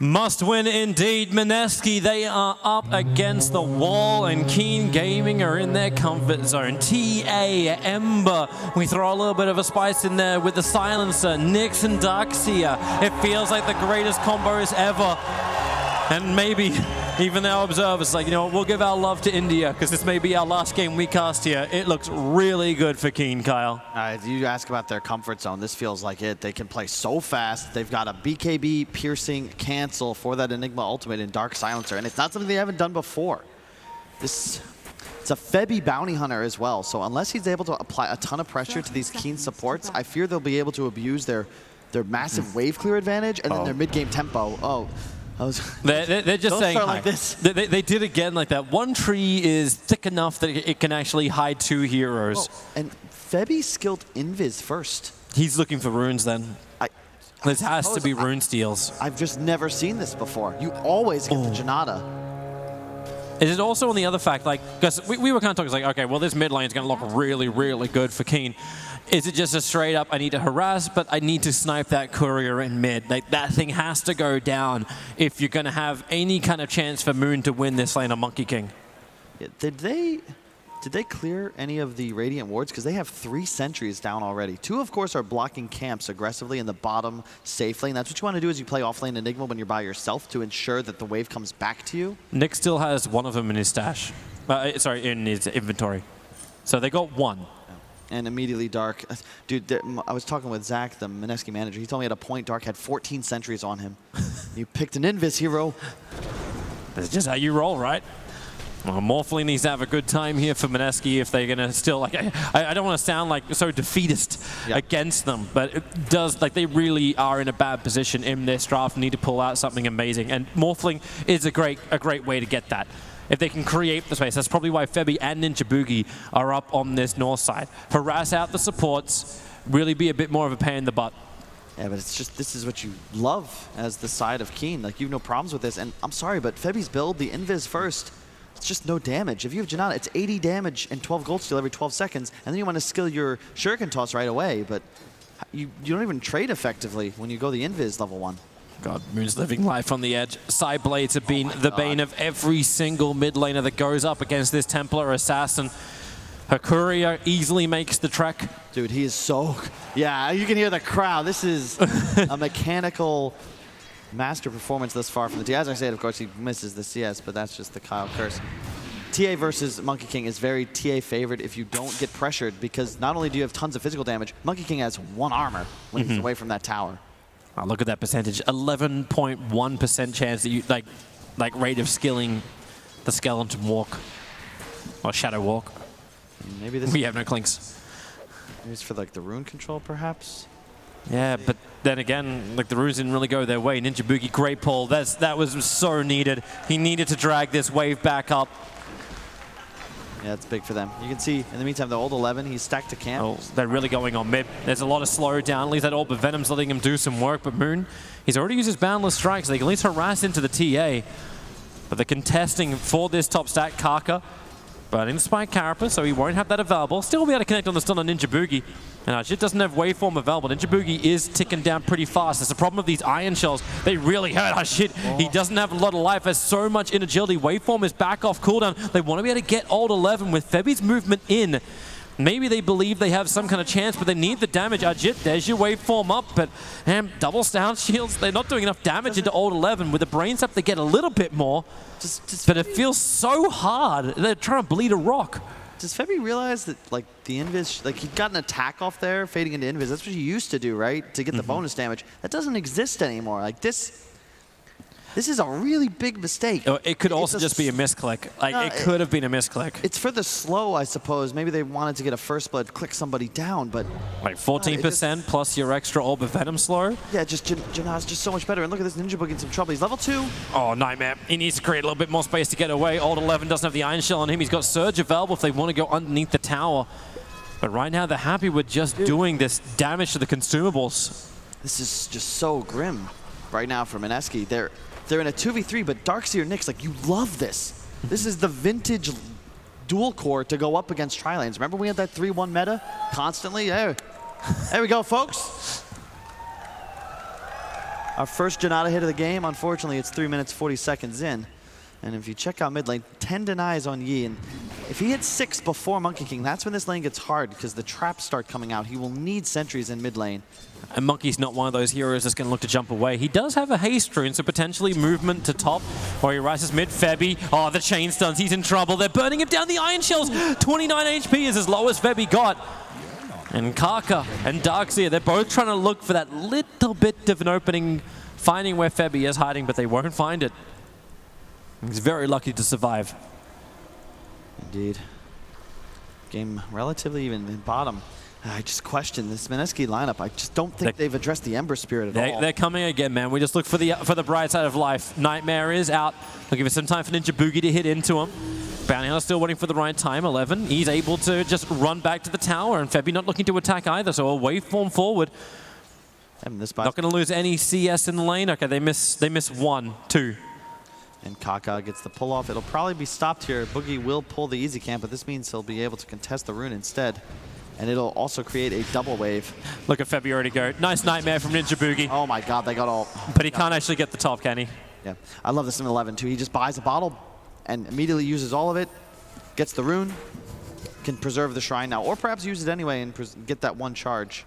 Must win indeed, Mineski. They are up against the wall, and Keen Gaming are in their comfort zone. TA, Ember, we throw a little bit of a spice in there with the silencer, Nyx and Darkseer. It feels like the greatest combos ever. And maybe even our observers like, you know what, we'll give our love to India because this may be our last game we cast here. It looks really good for Keen, Kyle. You ask about their comfort zone. This feels like it. They can play so fast. They've got a BKB piercing cancel for that Enigma ultimate in Dark Silencer, and it's not something they haven't done before. It's a Febby bounty hunter as well, so unless he's able to apply a ton of pressure to these Keen supports, I fear they'll be able to abuse their massive wave clear advantage and then their mid-game tempo. They're just saying like this. They did again like that. One tree is thick enough that it can actually hide two heroes. And Febby skilled Invis first. He's looking for runes then. This has to be rune steals. I've just never seen this before. You always get the Janata. Is it also on the other fact, like, because we were kind of talking, like, okay, well, this mid lane is going to look really, really good for Keen. Is it just a straight up, I need to harass, but I need to snipe that courier in mid? Like, that thing has to go down if you're going to have any kind of chance for Moon to win this lane of Monkey King. Yeah, did they clear any of the Radiant wards? Because they have 3 sentries down already. 2, of course, are blocking camps aggressively in the bottom safe lane. That's what you want to do as you play offlane Enigma when you're by yourself to ensure that the wave comes back to you. Nick still has one of them in his stash. Sorry, in his inventory. So they got 1. And immediately Dark. Dude, I was talking with Zach, the Mineski manager. He told me at a point Dark had 14 sentries on him. You picked an Invis hero. That's just how you roll, right? Well, Morphling needs to have a good time here for Mineski if they're going to still, like, I don't want to sound like so defeatist against them, but it does, like, they really are in a bad position in this draft, need to pull out something amazing, and Morphling is a great way to get that. If they can create the space, that's probably why Febby and Ninja Boogie are up on this north side. Harass out the supports, really be a bit more of a pain in the butt. Yeah, but it's just, this is what you love as the side of Keen. Like, you have no problems with this, and I'm sorry, but Febby's build, the Invis first, it's just no damage. If you have Janata, it's 80 damage and 12 gold steal every 12 seconds, and then you want to skill your Shuriken toss right away, but you don't even trade effectively when you go the Invis level 1. God, Moon's living life on the edge. Side blades have been the bane of every single mid laner that goes up against this Templar assassin. Her courier easily makes the trek. Dude, he is so... Yeah, you can hear the crowd. This is a mechanical master performance thus far from the T. As I said, of course, he misses the CS, but that's just the Kyle curse. TA versus Monkey King is very TA favored if you don't get pressured, because not only do you have tons of physical damage, Monkey King has 1 armor when he's away from that tower. Oh, look at that percentage, 11.1% chance that you, like rate of skilling the skeleton walk, or shadow walk. Maybe this. We have no clinks. Maybe it's for like the rune control, perhaps. Yeah, but then again, like the runes didn't really go their way. Ninja Boogie, great pull. That was so needed. He needed to drag this wave back up. Yeah, it's big for them. You can see, in the meantime, the old 11, he's stacked to camp. Oh, they're really going on mid. There's a lot of slow down. At least that Orb of Venom's letting him do some work, but Moon, he's already used his Boundless Strike, so they can at least harass into the TA. But they're contesting for this top stack, Kaka. Burning the Spike Carapace, so he won't have that available. Still be able to connect on the stun on Ninja Boogie. And Shit doesn't have waveform available. Ninja Boogie is ticking down pretty fast. That's the problem with these Iron Shells. They really hurt Shit. He doesn't have a lot of life. Has so much inagility. Waveform is back off cooldown. They want to be able to get Old 11 with Febby's movement in. Maybe they believe they have some kind of chance, but they need the damage. Ajit, there's your waveform up, but double down shields, they're not doing enough damage into Old 11. With the brain sap, they get a little bit more, but it feels so hard. They're trying to bleed a rock. Does Febby realize that, like, the Invis, like, he got an attack off there, fading into Invis? That's what he used to do, right? To get the bonus damage. That doesn't exist anymore. Like, this is a really big mistake. It could also just be a misclick. Like, it could have been a misclick. It's for the slow, I suppose. Maybe they wanted to get a first blood, click somebody down, but... Like 14% plus your extra Orb of Venom slow? Yeah, just Janat's just so much better. And look at this Ninja Boogie in some trouble. He's level 2. Oh, Nightmare. He needs to create a little bit more space to get away. Old 11 doesn't have the Iron Shell on him. He's got Surge available if they want to go underneath the tower. But right now, they're happy with just doing this damage to the consumables. This is just so grim right now for Mineski. They're in a 2v3, but Darkseer Nyx, like, you love this. This is the vintage dual core to go up against tri-lanes. Remember we had that 3-1 meta constantly? There we go, folks. Our first Janata hit of the game. Unfortunately, it's 3 minutes 40 seconds in. And if you check out mid lane, 10 denies on Yi. And if he hits 6 before Monkey King, that's when this lane gets hard because the traps start coming out. He will need sentries in mid lane. And Monkey's not one of those heroes that's going to look to jump away. He does have a haste rune, so potentially movement to top, or he rises mid. Febby, oh, the chain stuns, he's in trouble. They're burning him down. The Iron Shells, 29 HP is as low as Febby got. And Kaka and Darkseer, they're both trying to look for that little bit of an opening, finding where Febby is hiding, but they won't find it. He's very lucky to survive. Indeed. Game relatively even in bottom. I just question this Mineski lineup. I just don't think they've addressed the Ember Spirit at all. They're coming again, man. We just look for the bright side of life. Nightmare is out. They'll give it some time for Ninja Boogie to hit into him. Bounty Hunter still waiting for the right time. 11. He's able to just run back to the tower, and Febby not looking to attack either, so a waveform forward. Not going to lose any CS in the lane. Okay, they miss 1, 2. And Kaka gets the pull off. It'll probably be stopped here. Boogie will pull the easy camp, but this means he'll be able to contest the rune instead. And it'll also create a double wave. Look at Febby already go. Nice Nightmare from Ninja Boogie. Oh my god, they got all... But he can't actually get the top, can he? Yeah. I love this in 11 too. He just buys a bottle and immediately uses all of it, gets the rune, can preserve the shrine now, or perhaps use it anyway and get that one charge.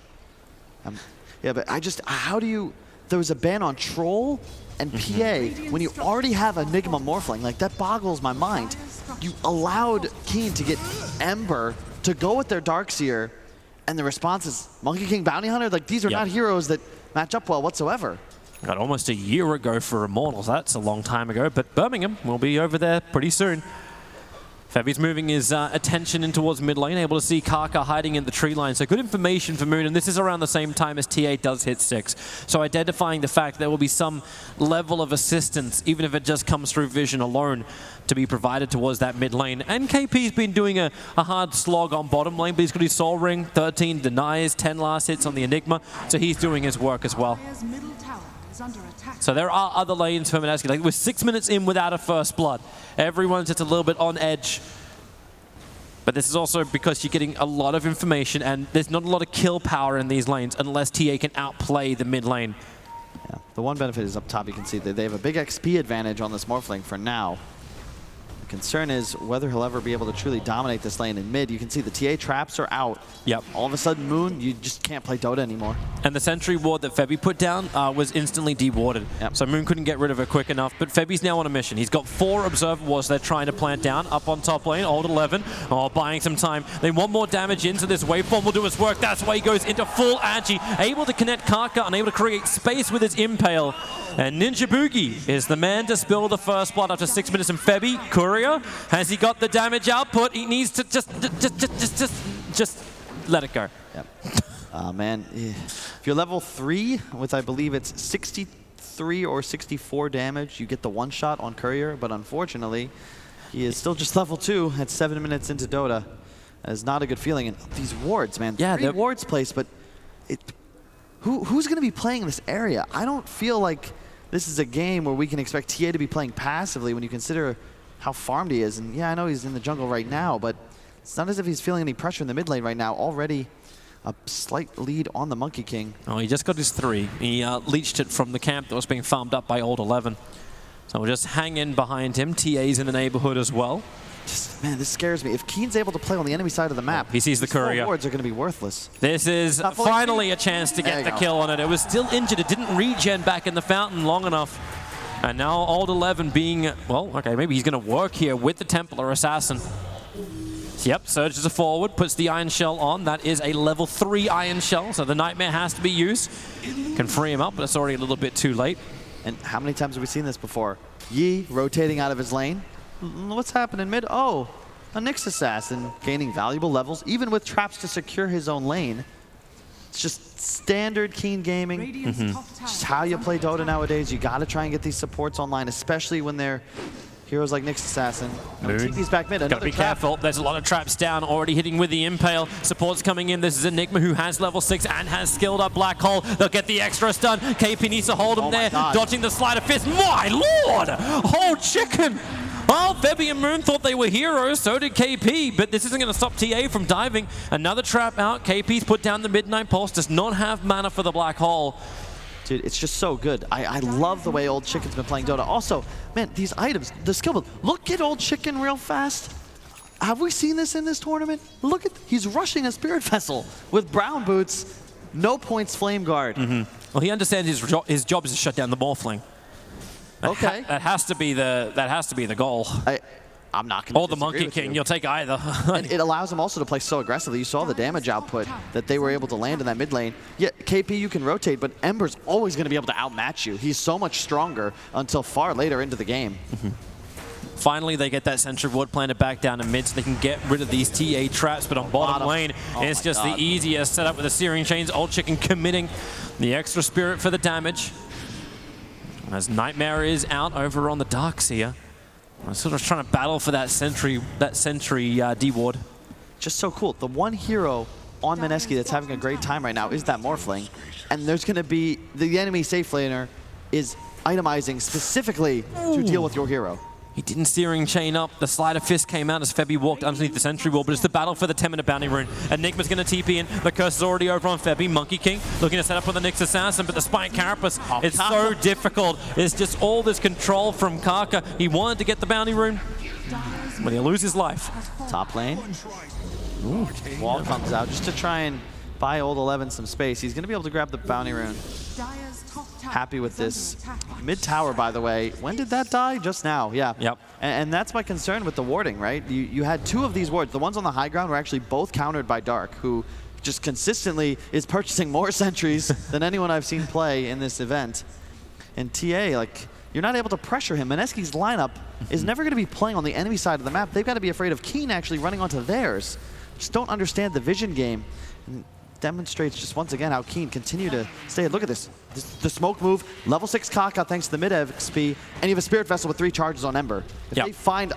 Yeah, but how do you... There was a ban on Troll and PA when you already have Enigma Morphling. Like, that boggles my mind. You allowed Keen to get Ember to go with their Darkseer, and the response is Monkey King Bounty Hunter? Like, these are not heroes that match up well whatsoever. Got almost a year ago for Immortals. That's a long time ago, but Birmingham will be over there pretty soon. Febby's moving his attention in towards mid lane, able to see Kaka hiding in the tree line. So good information for Moon, and this is around the same time as TA does hit 6. So identifying the fact there will be some level of assistance, even if it just comes through vision alone, to be provided towards that mid lane. And KP's been doing a hard slog on bottom lane, but he's got his Soul Ring, 13 denies, 10 last hits on the Enigma, so he's doing his work as well. So there are other lanes for Mineski. Like, we're 6 minutes in without a first blood. Everyone's just a little bit on edge. But this is also because you're getting a lot of information, and there's not a lot of kill power in these lanes unless TA can outplay the mid lane. Yeah. The one benefit is up top, you can see that they have a big XP advantage on this Morphling for now. The concern is whether he'll ever be able to truly dominate this lane in mid. You can see the TA traps are out. Yep. All of a sudden, Moon, you just can't play Dota anymore. And the sentry ward that Febby put down was instantly dewarded. Yep. So Moon couldn't get rid of it quick enough, but Febby's now on a mission. He's got 4 observer wards they're trying to plant down up on top lane. Old 11, buying some time. They want more damage in, so this waveform will do its work. That's why he goes into full Agi, able to connect Kaka and able to create space with his Impale. And Ninja Boogie is the man to spill the first blood after 6 minutes. And Febby, Courier, has he got the damage output? He needs to just let it go. Yep. Man, if you're level 3 with, I believe it's 63 or 64 damage, you get the one shot on Courier, but unfortunately, he is still just level 2 at 7 minutes into Dota. That is not a good feeling. And these wards, man, 3 wards placed, but who's going to be playing in this area? I don't feel like this is a game where we can expect TA to be playing passively when you consider how farmed he is. And yeah, I know he's in the jungle right now, but it's not as if he's feeling any pressure in the mid lane right now. Already a slight lead on the Monkey King. Oh, he just got his 3. He leached it from the camp that was being farmed up by Old 11. So we'll just hang in behind him. TA's in the neighborhood as well. Man, this scares me. If Keen's able to play on the enemy side of the map, he sees the Courier. 4 wards are going to be worthless. This is finally a chance to get the kill on it. It was still injured. It didn't regen back in the fountain long enough. And now Old 11 being, well, okay, maybe he's going to work here with the Templar Assassin. Yep, surges forward, puts the Iron Shell on. That is a level 3 Iron Shell, so the Nightmare has to be used. Can free him up, but it's already a little bit too late. And how many times have we seen this before? Yi rotating out of his lane. What's happening mid? Oh, a Nyx Assassin gaining valuable levels, even with traps to secure his own lane. It's just standard Keen gaming. Just how you play Dota nowadays. You got to try and get these supports online, especially when they're heroes like Nyx Assassin. TP's back mid. Gotta be careful. There's a lot of traps down, already hitting with the Impale. Support's coming in. This is Enigma, who has level 6 and has skilled up Black Hole. They'll get the extra stun. KP needs to hold him there, dodging the Sleight of Fist. My lord! Oh, chicken! Well, Febby and Moon thought they were heroes, so did KP, but this isn't going to stop TA from diving. Another trap out. KP's put down the Midnight Pulse, does not have mana for the Black Hole. Dude, it's just so good. I love the way Old Chicken's been playing Dota. Also, man, these items, the skill build. Look at Old Chicken real fast. Have we seen this in this tournament? Look at, he's rushing a Spirit Vessel with brown boots, no points Flame Guard. Well, he understands his job is to shut down the Morphling. Okay. That has to be the goal. I'm not going to Or the Monkey King, you'll take either. And it allows him also to play so aggressively. You saw the damage output that they were able to land in that mid lane. Yeah, KP, you can rotate, but Ember's always going to be able to outmatch you. He's so much stronger until far later into the game. Finally, they get that sentry ward planted back down in mid so they can get rid of these TA traps, but on bottom lane, it's just the easiest setup with the Searing Chains. Old Chicken committing the extra spirit for the damage. As Nightmare is out over on the Darkseer. I'm sort of trying to battle for that sentry D-ward. Just so cool. The one hero on Mineski that's having a great time right now is that Morphling. And there's going to be, the enemy safe laner is itemizing specifically to deal with your hero. He didn't Searing Chain up. The Sleight of Fist came out as Febby walked underneath the sentry wall, but it's the battle for the 10-minute bounty rune. Enigma's going to TP in. The curse is already over on Febby. Monkey King looking to set up with the Nyx Assassin, but the Spike Carapace, it's so difficult. It's just all this control from Kaka. He wanted to get the bounty rune, but he'll lose his life. Top lane. Ooh, Wall comes out just to try and buy Old 11 some space. He's going to be able to grab the bounty rune. Happy with this. Mid tower, by the way. When did that die? Just now, yeah. Yep. And that's my concern with the warding, right? You had two of these wards. The ones on the high ground were actually both countered by Dark, who just consistently is purchasing more sentries than anyone I've seen play in this event. And TA, like, you're not able to pressure him. Mineski's lineup is never going to be playing on the enemy side of the map. They've got to be afraid of Keen actually running onto theirs. Just don't understand the vision game. And demonstrates just once again how Keen continue to stay. Look at this. The smoke move, level 6 Kaka thanks to the mid XP, and you have a Spirit Vessel with 3 charges on Ember. If they find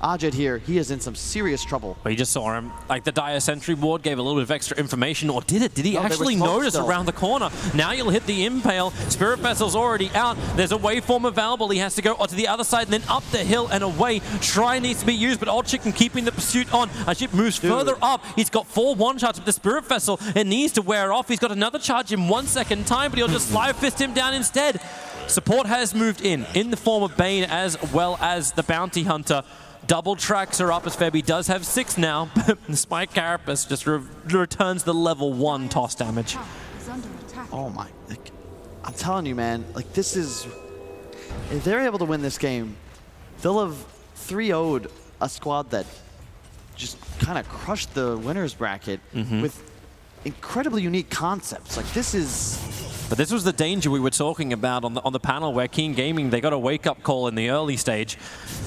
Ajit here, he is in some serious trouble. Well, you just saw him. Like the Dire Sentry ward gave a little bit of extra information, or did it? Did he actually notice around the corner? Now you'll hit the Impale. Spirit Vessel's already out. There's a waveform available. He has to go to the other side and then up the hill and away. Try needs to be used, but Old Chicken keeping the pursuit on. Ajit moves further up. He's got 4 one-shots with the Spirit Vessel. It needs to wear off. He's got another charge in 1 second time, but he'll just Slide Fist him down instead. Support has moved in the form of Bane as well as the Bounty Hunter. Double tracks are up as Febby does have 6 now. The Spike Carapace just returns the level 1 toss damage. Oh my, like, I'm telling you, man, like this is, if they're able to win this game, they'll have 3-0'd a squad that just kind of crushed the winner's bracket with incredibly unique concepts. Like this is... But this was the danger we were talking about on the panel where Keen Gaming, they got a wake-up call in the early stage.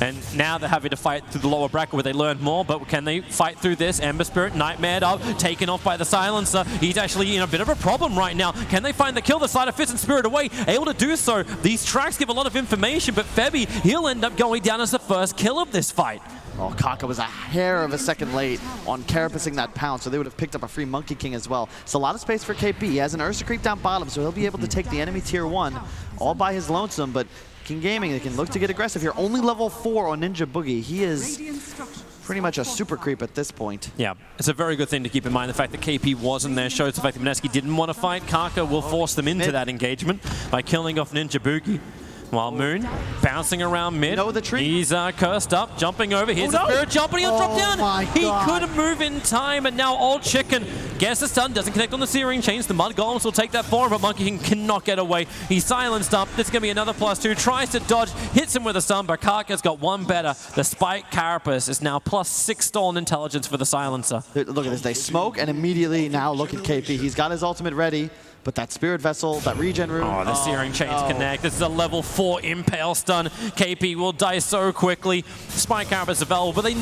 And now they're having to fight through the lower bracket where they learned more, but can they fight through this? Ember Spirit, Nightmare up, taken off by the Silencer. He's actually in a bit of a problem right now. Can they find the kill? The Sleight of Fist and Spirit away, able to do so. These tracks give a lot of information, but Febby, he'll end up going down as the first kill of this fight. Oh, Kaka was a hair of a second late on carapacing that pound, so they would have picked up a free Monkey King as well. It's a lot of space for KP. He has an Ursa Creep down bottom, so he'll be able to take the enemy tier 1 all by his lonesome, but King Gaming, they can look to get aggressive here. Only level 4 on Ninja Boogie. He is pretty much a super creep at this point. Yeah, it's a very good thing to keep in mind. The fact that KP wasn't there shows the fact that Mineski didn't want to fight. Kaka will force them into that engagement by killing off Ninja Boogie. While Moon bouncing around mid, he's cursed up, jumping over. Here's a Spirit jump, and he'll drop down. He couldn't move in time, and now Old Chicken gets the stun, doesn't connect on the Searing Chains. The Mud Golems will take that for him, but Monkey King cannot get away. He's silenced up. This is going to be another +2. Tries to dodge, hits him with a stun, but Kaka's got one better. The Spike Carapace is now +6 stolen intelligence for the Silencer. Look at this. They smoke, and immediately now look at KP. He's got his ultimate ready. But that Spirit Vessel, that regen rune. Oh, the Searing Chains connect. This is a level 4 Impale stun. KP will die so quickly. Spike Carapace available, but they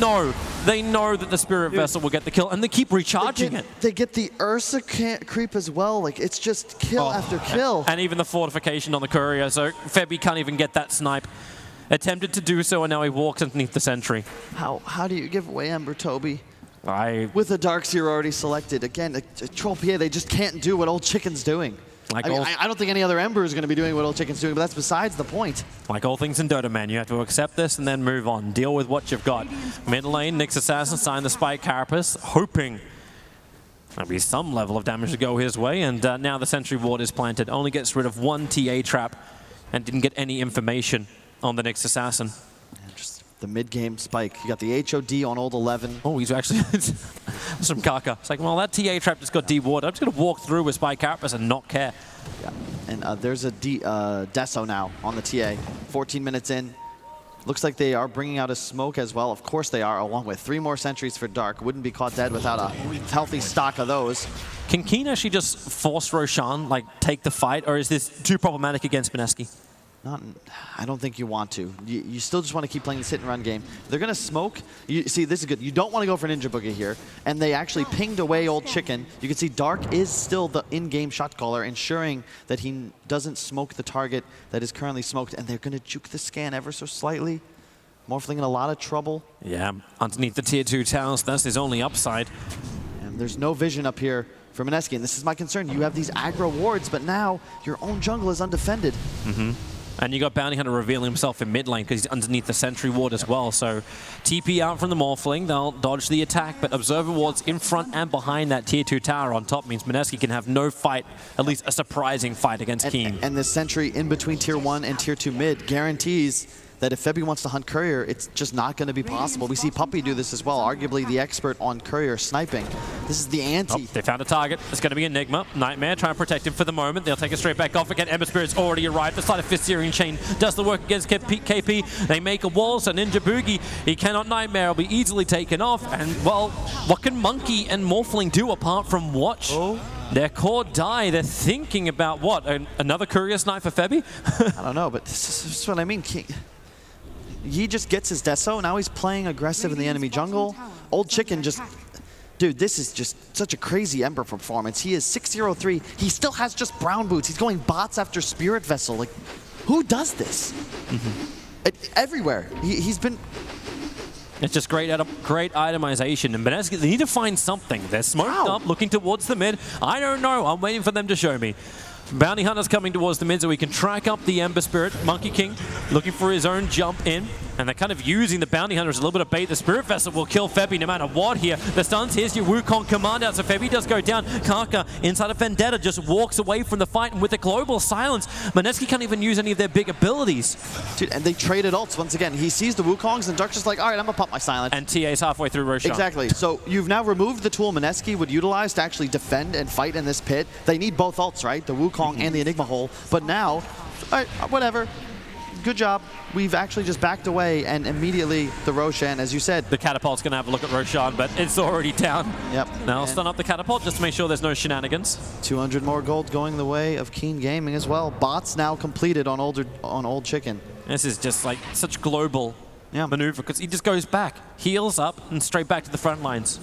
know that the Spirit Vessel will get the kill, and they keep recharging it. They get the Ursa creep as well. Like, it's just kill after kill. And even the fortification on the courier, so Febby can't even get that snipe. Attempted to do so, and now he walks underneath the sentry. How do you give away Ember, Toby? With the Darkseer already selected. Again, Troll PA, they just can't do what Old Chicken's doing. I don't think any other Ember is going to be doing what Old Chicken's doing, but that's besides the point. Like all things in Dota, man, you have to accept this and then move on. Deal with what you've got. Mid lane, Nyx Assassin signed the Spike Carapace, hoping There'll be some level of damage to go his way, and now the sentry ward is planted. Only gets rid of one TA trap and didn't get any information on the next assassin. Just the mid-game spike. You got the HOD on old 11. Oh, he's actually from Kaka. It's like, well, that TA trap just got dewarded. I'm just going to walk through with Spike Carapace and not care. Yeah. And there's a Deso now on the TA. 14 minutes in. Looks like they are bringing out a smoke as well. Of course they are, along with 3 more sentries for Dark. Wouldn't be caught dead without a healthy stock of those. Can Keen actually just force Roshan, like, take the fight, or is this too problematic against Mineski? I don't think you want to. You still just want to keep playing this hit-and-run game. They're going to smoke. See, this is good. You don't want to go for Ninja Boogie here. And they actually pinged away old Chicken. You can see Dark is still the in-game shot caller, ensuring that he doesn't smoke the target that is currently smoked. And they're going to juke the scan ever so slightly. Morphling in a lot of trouble. Yeah, underneath the tier 2 towers, that's his only upside. And there's no vision up here for Mineski. And this is my concern. You have these aggro wards, but now your own jungle is undefended. And you got Bounty Hunter revealing himself in mid lane because he's underneath the sentry ward as well. So TP out from the Morphling, they'll dodge the attack, but Observer wards in front and behind that tier 2 tower on top means Mineski can have no fight, at least a surprising fight against Keen. And the sentry in between tier 1 and tier 2 mid guarantees that if Febby wants to hunt Courier, it's just not going to be possible. We see Puppey do this as well, arguably the expert on Courier sniping. This is the ante. Oh, they found a target. It's going to be Enigma. Nightmare trying to protect him for the moment. They'll take it straight back off again. Ember Spirit's already arrived. The Sleight of Fist Searing Chain does the work against KP. They make a wall, so Ninja Boogie, he cannot Nightmare. Will be easily taken off. And, well, what can Monkey and Morphling do apart from watch? Oh. Their core die. They're thinking about what? Another Courier snipe for Febby? I don't know, but this is what I mean. He just gets his Deso. Now he's playing aggressive in the enemy jungle. Old Chicken just... Dude, this is just such a crazy Ember performance. He is 603. He still has just brown boots. He's going bots after Spirit Vessel. Like, who does this? Everywhere. He's been... It's just great itemization. And Mineski, they need to find something. They're smoked up, looking towards the mid. I don't know. I'm waiting for them to show me. Bounty Hunter's coming towards the mid so we can track up the Ember Spirit. Monkey King looking for his own jump in. And they're kind of using the Bounty Hunter as a little bit of bait. The Spirit Vessel will kill Febby no matter what here. The stuns, here's your Wukong command out. So Febby does go down. Kaka inside of Vendetta just walks away from the fight. And with the global silence, Mineski can't even use any of their big abilities. Dude, and they traded ults once again. He sees the Wukongs and Dark's just like, all right, I'm going to pop my silence. And TA's halfway through Roshan. Exactly. So you've now removed the tool Mineski would utilize to actually defend and fight in this pit. They need both ults, right? The Wukong and the Enigma hole. But now, all right, whatever. Good job. We've actually just backed away, and immediately the Roshan, as you said. The Catapult's going to have a look at Roshan, but it's already down. Yep. Now I'll stun up the Catapult just to make sure there's no shenanigans. 200 more gold going the way of Keen Gaming as well. Bots now completed on Old Chicken. This is just like such global maneuver because he just goes back, heals up, and straight back to the front lines.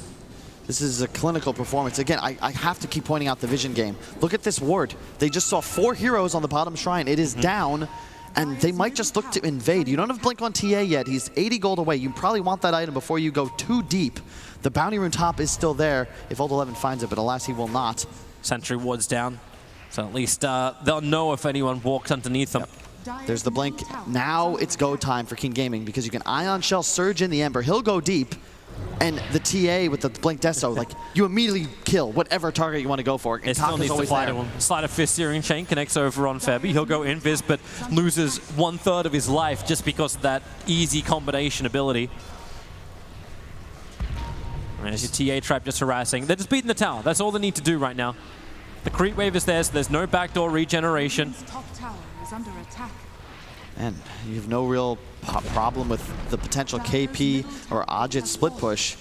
This is a clinical performance. Again, I have to keep pointing out the vision game. Look at this ward. They just saw 4 heroes on the bottom shrine. It is down, and they might just look to invade. You don't have Blink on TA yet. He's 80 gold away. You probably want that item before you go too deep. The bounty rune top is still there if Old 11 finds it, but alas, he will not. Sentry ward's down, so at least they'll know if anyone walks underneath them. There's the blink. Now it's go time for Keen Gaming because you can Ion Shell surge in the Ember. He'll go deep. And the TA with the Blink Deso, like, you immediately kill whatever target you want to go for. And it still needs to fly to him. Sleight of Fist Searing Chain connects over on Febby. He'll go invis, but loses 1/3 of his life just because of that easy combination ability. And there's your TA trap just harassing. They're just beating the tower. That's all they need to do right now. The creep wave is there, so there's no backdoor regeneration. Top tower is under attack. And you have no real problem with the potential KP or Ajit split push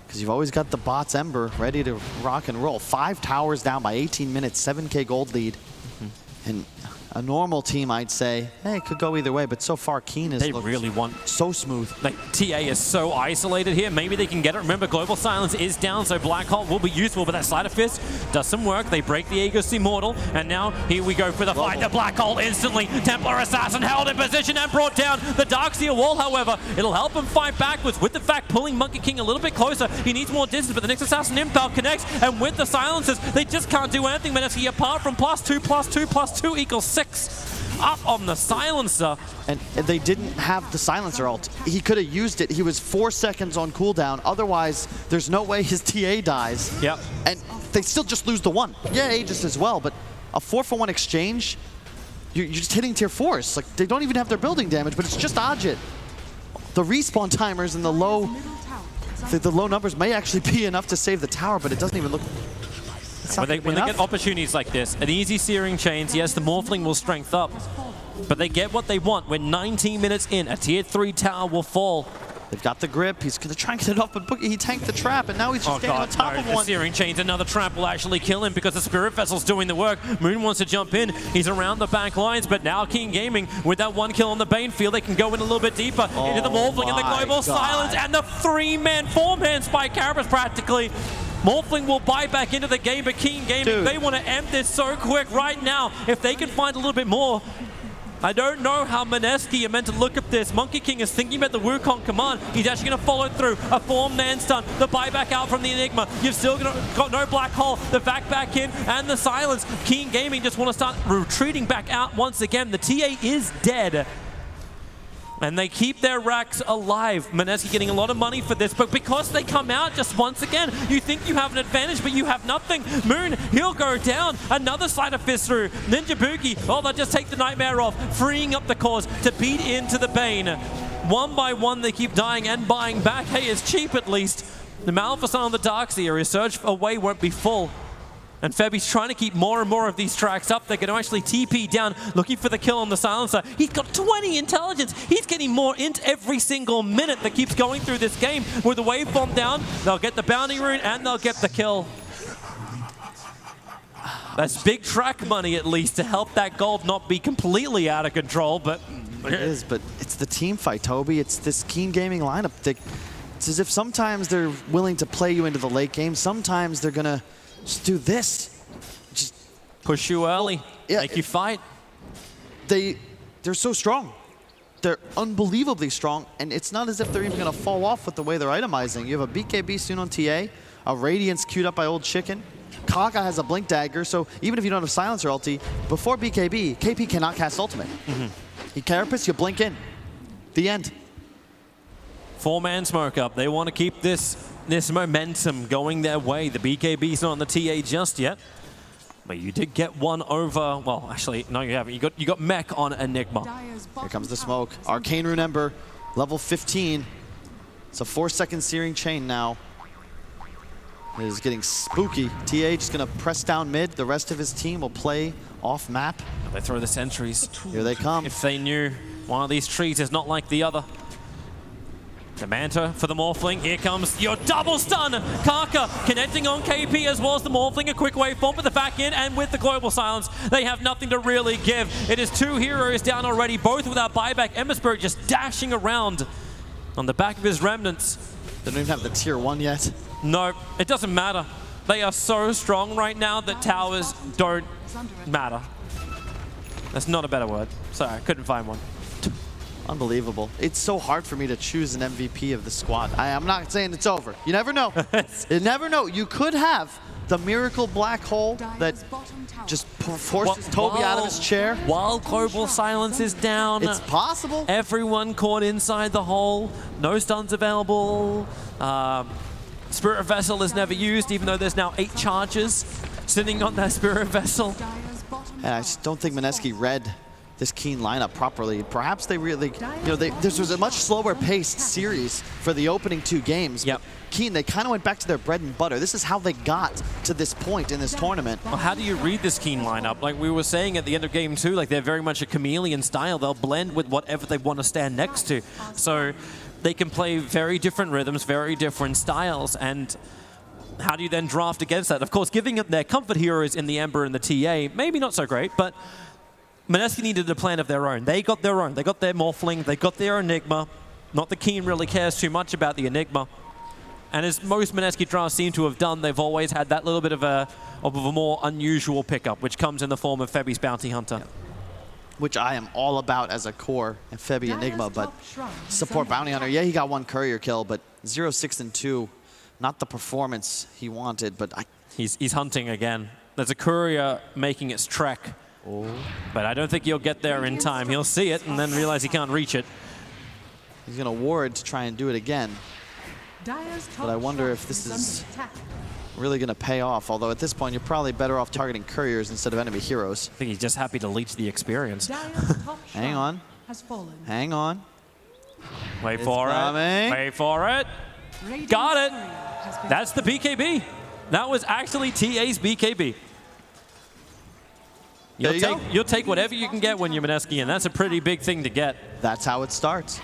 because you've always got the bots Ember ready to rock and roll. 5 towers down by 18 minutes, 7K gold lead. And a normal team, I'd say, hey, it could go either way, but so far Keen is really want so smooth. Like, TA is so isolated here. Maybe they can get it. Remember, Global Silence is down, so Black Hole will be useful, but that Sleight of Fist does some work. They break the Aegis Immortal, and now here we go for the fight. The Black Hole instantly. Templar Assassin held in position and brought down the Darkseer wall, however. It'll help him fight backwards, with the fact pulling Monkey King a little bit closer. He needs more distance, but the next Assassin Impel connects, and with the silences, they just can't do anything, Mineski, apart from +2, +2, +2 equals 6. Up on the silencer. And they didn't have the silencer ult. He could have used it. He was 4 seconds on cooldown. Otherwise, there's no way his TA dies. Yep. And they still just lose the 1. Yeah, Aegis as well, but a 4-for-1 exchange, you're just hitting tier 4s. Like, they don't even have their building damage, but it's just Ajit. The respawn timers and the low numbers may actually be enough to save the tower, but it doesn't even look... When they get opportunities like this, an easy searing chains, yes, the Morphling will strength up, but they get what they want. When 19 minutes in, a tier 3 tower will fall. They've got the grip. He's going to try and get it off, but Boogie, he tanked the trap, and now he's just standing on top of one. The searing chains, another trap will actually kill him because the Spirit Vessel's doing the work. Moon wants to jump in. He's around the back lines, but now King Gaming, with that 1 kill on the Bane field, they can go in a little bit deeper into the Morphling and the Global Silence and the 3-man, 4-man Spike Carapace practically. Morphling will buy back into the game, but King Gaming, they want to end this so quick right now. If they can find a little bit more, I don't know how Mineski are meant to look at this. Monkey King is thinking about the Wukong command. He's actually going to follow through. A 4-man stun. The buyback out from the Enigma. You've still got no black hole. The back in and the silence. King Gaming just want to start retreating back out once again. The TA is dead. And they keep their racks alive. Mineski getting a lot of money for this, but because they come out just once again, you think you have an advantage, but you have nothing. Moon, he'll go down. Another Sleight of Fist through. Ninja Buki, oh, they'll just take the Nightmare off, freeing up the cause to beat into the Bane. 1 by 1, they keep dying and buying back. Hey, it's cheap at least. The Maleficent on the Darkseer, his search away won't be full. And Febby's trying to keep more and more of these tracks up. They're going to actually TP down, looking for the kill on the Silencer. He's got 20 intelligence. He's getting more int every single minute that keeps going through this game. With the wave bomb down, they'll get the bounty rune and they'll get the kill. That's big track money, at least, to help that gold not be completely out of control. But it is, but it's the team fight, Toby. It's this Keen Gaming lineup. It's as if sometimes they're willing to play you into the late game. Sometimes they're going to just do this. Just push you early, make you fight. They're so strong. They're unbelievably strong, and it's not as if they're even going to fall off with the way they're itemizing. You have a BKB soon on TA, a Radiance queued up by Old Chicken. Kaka has a Blink Dagger, so even if you don't have Silencer ulti, before BKB, KP cannot cast Ultimate. You Carapace, you blink in. The end. 4-man smoke up. They want to keep this momentum going their way. The BKB's not on the TA just yet, but you did get one over. Well, actually, no, you haven't. You got Mech on Enigma. Here comes the smoke. Arcane Rune Ember, level 15. It's a 4-second searing chain now. It is getting spooky. TA just going to press down mid. The rest of his team will play off map. They throw the sentries. Here they come. If they knew one of these trees is not like the other. The Manta for the Morphling. Here comes your double stun. Kaka connecting on KP as well as the Morphling. A quick wave bomb with the back end and with the Global Silence. They have nothing to really give. It is 2 heroes down already, both without buyback. Ember Spirit just dashing around on the back of his remnants. They don't even have the tier 1 yet. No, it doesn't matter. They are so strong right now that towers don't matter. That's not a better word. Sorry, I couldn't find one. Unbelievable. It's so hard for me to choose an MVP of the squad. I'm not saying it's over. You never know. You never know. You could have the miracle black hole that just forces Toby out of his chair. While Global Silence is down. It's possible. Everyone caught inside the hole. No stuns available. Spirit Vessel is never used, even though there's now 8 charges sitting on that Spirit Vessel. And I just don't think Mineski read this Keen lineup properly. Perhaps they really, this was a much slower paced series for the opening 2 games. Yep. Keen, they kind of went back to their bread and butter. This is how they got to this point in this tournament. Well, how do you read this Keen lineup? Like we were saying at the end of game 2, like they're very much a chameleon style. They'll blend with whatever they want to stand next to. So they can play very different rhythms, very different styles, and how do you then draft against that? Of course, giving up their comfort heroes in the Ember and the TA, maybe not so great, but Mineski needed a plan of their own. They got their own. They got their Morphling. They got their Enigma. Not the Keen really cares too much about the Enigma. And as most Mineski drafts seem to have done, they've always had that little bit of a more unusual pickup, which comes in the form of Febby's Bounty Hunter. Yep. Which I am all about as a core and Febby Enigma, but support Bounty Hunter. Yeah, he got 1 courier kill, but 0, 6, and 2. Not the performance he wanted, but He's hunting again. There's a courier making its trek. But I don't think he'll get there in time. He'll see it and then realize he can't reach it. He's going to ward to try and do it again. But I wonder if this is really going to pay off. Although at this point, you're probably better off targeting couriers instead of enemy heroes. I think he's just happy to leech the experience. Hang on. Has fallen. Hang on. Wait for coming. it. Wait for it. Radiant's Got it. courier has been That's the BKB. That was actually TA's BKB. There you go. You'll take whatever you can get when you're Mineski, and that's a pretty big thing to get. That's how it starts.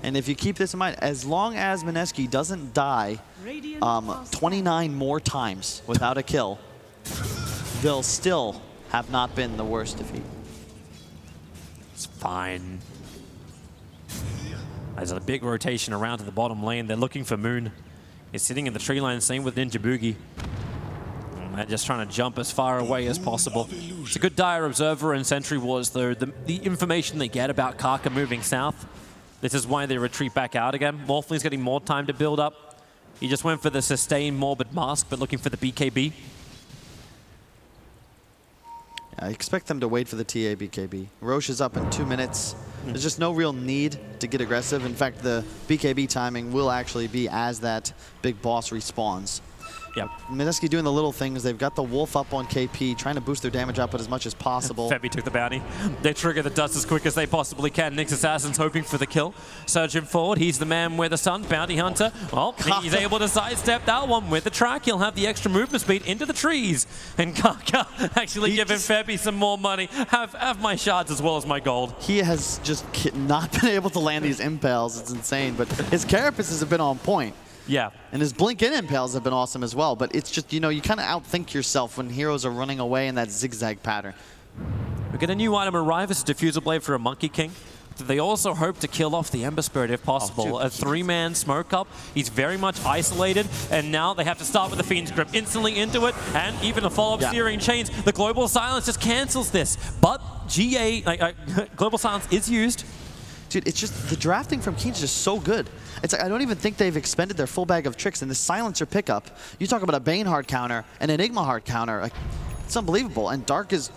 And if you keep this in mind, as long as Mineski doesn't die Radiant 29 more times without a kill, they'll still have not been the worst defeat. It's fine. There's a big rotation around to the bottom lane. They're looking for Moon. He's sitting in the tree line, same with Ninja Boogie. And they're just trying to jump as far away as possible. It's a good Dire Observer and Sentry Wars, though. The information they get about Kaka moving south, this is why they retreat back out again. Morphling's getting more time to build up. He just went for the Sustained Morbid Mask, but looking for the BKB. I expect them to wait for the TA BKB. Roche is up in 2 minutes. There's just no real need to get aggressive. In fact, the BKB timing will actually be as that big boss respawns. Yep. Mineski doing the little things. They've got the Wolf up on KP, trying to boost their damage output as much as possible. Febby took the bounty. They trigger the dust as quick as they possibly can. Nyx Assassin's hoping for the kill. Surging forward, he's the man with the sun, Bounty Hunter. Well, he's able to sidestep that one with the track. He'll have the extra movement speed into the trees. And Kaka actually giving Febby some more money. Have my shards as well as my gold. He has just not been able to land these impales. It's insane, but his carapaces have been on point. Yeah. And his blink-in impales have been awesome as well, but it's just, you know, you kind of outthink yourself when heroes are running away in that zigzag pattern. We get a new item arrive. It's a Diffuser Blade for a Monkey King. They also hope to kill off the Ember Spirit if possible. A 3-man smoke up. He's very much isolated, and now they have to start with the Fiend's Grip instantly into it, and even a follow-up Searing Chains. The Global Silence just cancels this, but Global Silence is used. Dude, it's just, the drafting from Keen is just so good. It's like, I don't even think they've expended their full bag of tricks in this Silencer pickup. You talk about a Bane hard counter, an Enigma hard counter. Like, it's unbelievable. And Dark has